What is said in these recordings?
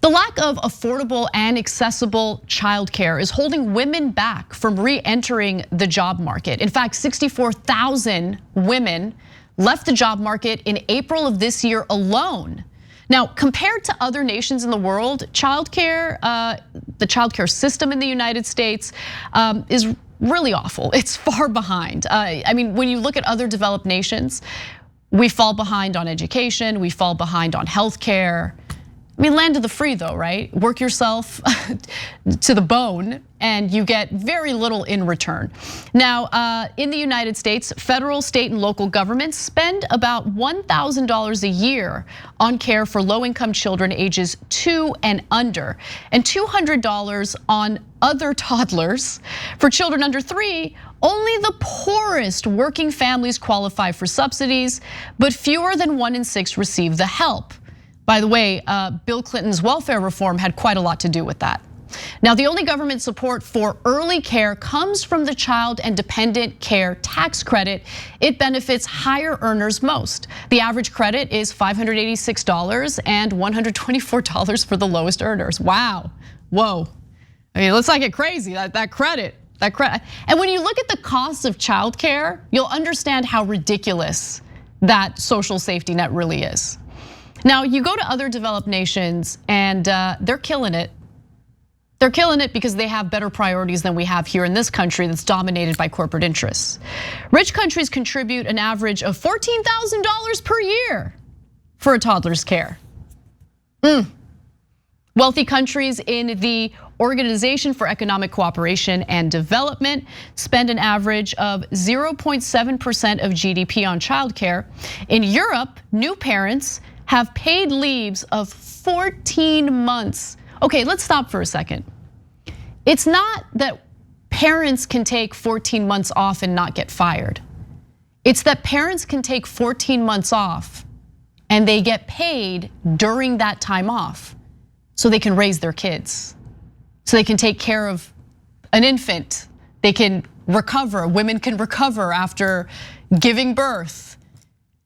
The lack of affordable and accessible childcare is holding women back from re-entering the job market. In fact, 64,000 women left the job market in April of this year alone. Now, compared to other nations in the world, childcare, the childcare system in the United States is really awful. It's far behind. I mean, when you look at other developed nations, we fall behind on education, we fall behind on healthcare. I mean, land of the free though, right? Work yourself to the bone and you get very little in return. Now, in the United States, federal, state, and local governments spend about $1,000 a year on care for low-income children ages 2 and under, and $200 on other toddlers. For children under 3, only the poorest working families qualify for subsidies, but fewer than 1 in 6 receive the help. By the way, Bill Clinton's welfare reform had quite a lot to do with that. Now, the only government support for early care comes from the Child and Dependent Care Tax Credit. It benefits higher earners most. The average credit is $586 and $124 for the lowest earners. Wow, whoa. I mean, let's not get crazy, that credit. And when you look at the cost of childcare, you'll understand how ridiculous that social safety net really is. Now, you go to other developed nations and they're killing it. They're killing it because they have better priorities than we have here in this country that's dominated by corporate interests. Rich countries contribute an average of $14,000 per year for a toddler's care. Wealthy countries in the Organization for Economic Cooperation and Development spend an average of 0.7% of GDP on childcare. In Europe, new parents have paid leaves of 14 months. Okay, let's stop for a second. It's not that parents can take 14 months off and not get fired. It's that parents can take 14 months off and they get paid during that time off so they can raise their kids, so they can take care of an infant. They can recover, women can recover after giving birth.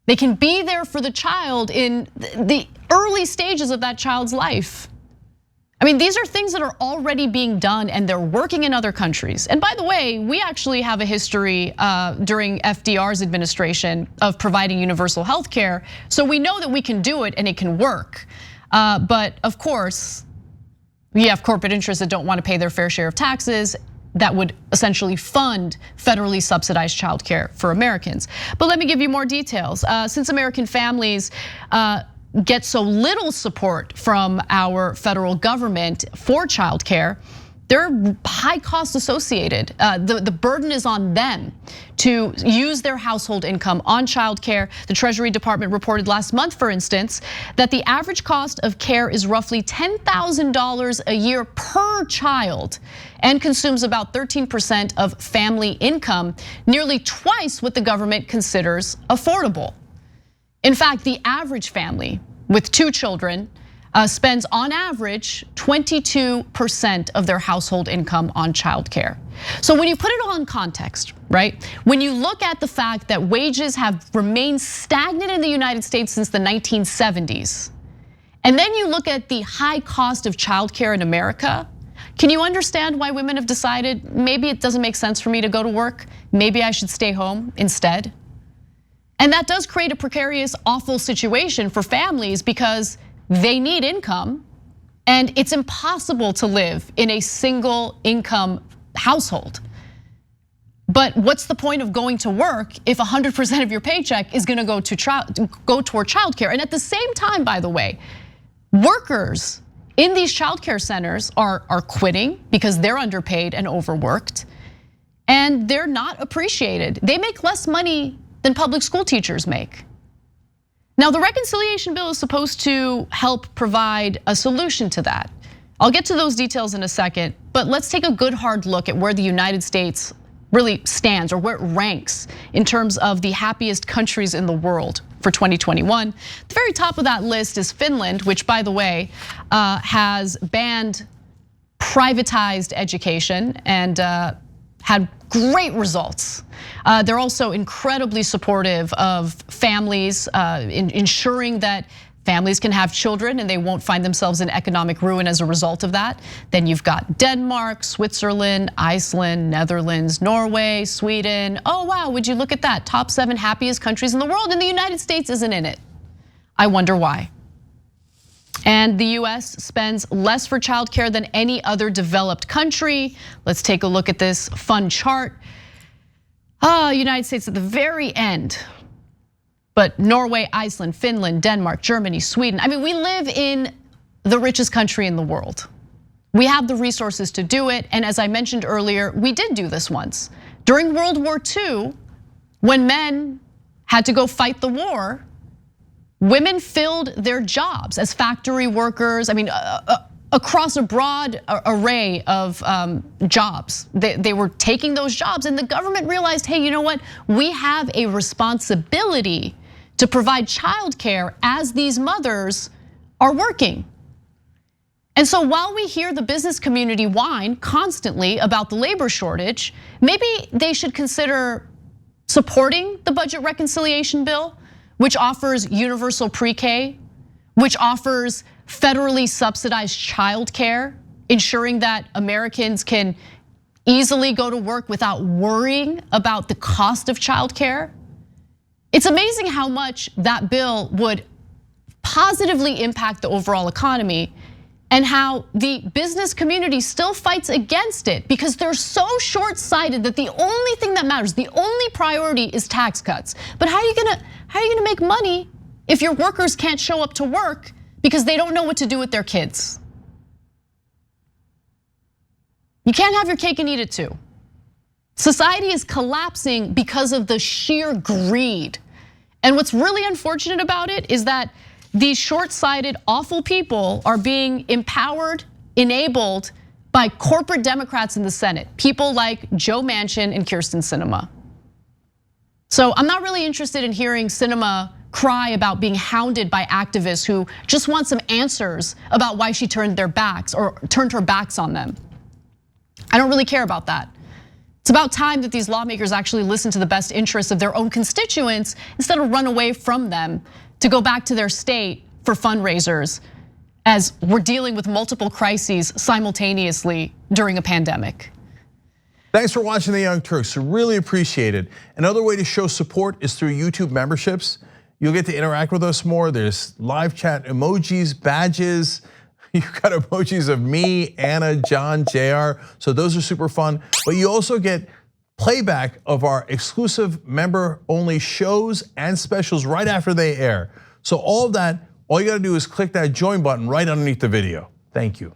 They can be there for the child in the early stages of that child's life. I mean, these are things that are already being done and they're working in other countries. And by the way, we actually have a history during FDR's administration of providing universal health care. So we know that we can do it and it can work. But of course, we have corporate interests that don't want to pay their fair share of taxes that would essentially fund federally subsidized childcare for Americans. But let me give you more details. Since American families get so little support from our federal government for childcare, there are high costs associated. The burden is on them to use their household income on childcare. The Treasury Department reported last month, for instance, that the average cost of care is roughly $10,000 a year per child and consumes about 13% of family income, nearly twice what the government considers affordable. In fact, the average family with 2 children spends on average 22% of their household income on childcare. So when you put it all in context, right? When you look at the fact that wages have remained stagnant in the United States since the 1970s, and then you look at the high cost of childcare in America, can you understand why women have decided maybe it doesn't make sense for me to go to work? Maybe I should stay home instead? And that does create a precarious, awful situation for families because they need income, and it's impossible to live in a single income household. But what's the point of going to work if 100% of your paycheck is gonna go toward childcare? And at the same time, by the way, workers in these childcare centers are quitting because they're underpaid and overworked, and they're not appreciated. They make less money than public school teachers make. Now, the reconciliation bill is supposed to help provide a solution to that. I'll get to those details in a second, but let's take a good hard look at where the United States really stands or where it ranks in terms of the happiest countries in the world for 2021. The very top of that list is Finland, which, by the way, has banned privatized education and had great results. They're also incredibly supportive of families, ensuring that families can have children and they won't find themselves in economic ruin as a result of that. Then you've got Denmark, Switzerland, Iceland, Netherlands, Norway, Sweden. Oh wow, would you look at that? Top 7 happiest countries in the world, and the United States isn't in it. I wonder why. And the US spends less for childcare than any other developed country. Let's take a look at this fun chart. United States at the very end. But Norway, Iceland, Finland, Denmark, Germany, Sweden. I mean, we live in the richest country in the world. We have the resources to do it. And as I mentioned earlier, we did do this once. During World War II, when men had to go fight the war, women filled their jobs as factory workers. I mean, across a broad array of jobs. They were taking those jobs, and the government realized, hey, you know what? We have a responsibility to provide childcare as these mothers are working. And so while we hear the business community whine constantly about the labor shortage, maybe they should consider supporting the budget reconciliation bill, which offers universal pre-K, which offers federally subsidized childcare, ensuring that Americans can easily go to work without worrying about the cost of childcare. It's amazing how much that bill would positively impact the overall economy, and how the business community still fights against it because they're so short-sighted that the only thing that matters, the only priority is tax cuts. But how are you gonna make money if your workers can't show up to work because they don't know what to do with their kids? You can't have your cake and eat it too. Society is collapsing because of the sheer greed. And what's really unfortunate about it is that these short-sighted, awful people are being empowered, enabled by corporate Democrats in the Senate. People like Joe Manchin and Kyrsten Sinema. So I'm not really interested in hearing Sinema cry about being hounded by activists who just want some answers about why she turned her backs on them. I don't really care about that. It's about time that these lawmakers actually listen to the best interests of their own constituents instead of run away from them to go back to their state for fundraisers as we're dealing with multiple crises simultaneously during a pandemic. Thanks for watching The Young Turks, really appreciate it. Another way to show support is through YouTube memberships. You'll get to interact with us more. There's live chat emojis, badges. You've got emojis of me, Anna, John, JR. So those are super fun. But you also get playback of our exclusive member-only shows and specials right after they air. So all of that, all you gotta do is click that join button right underneath the video. Thank you.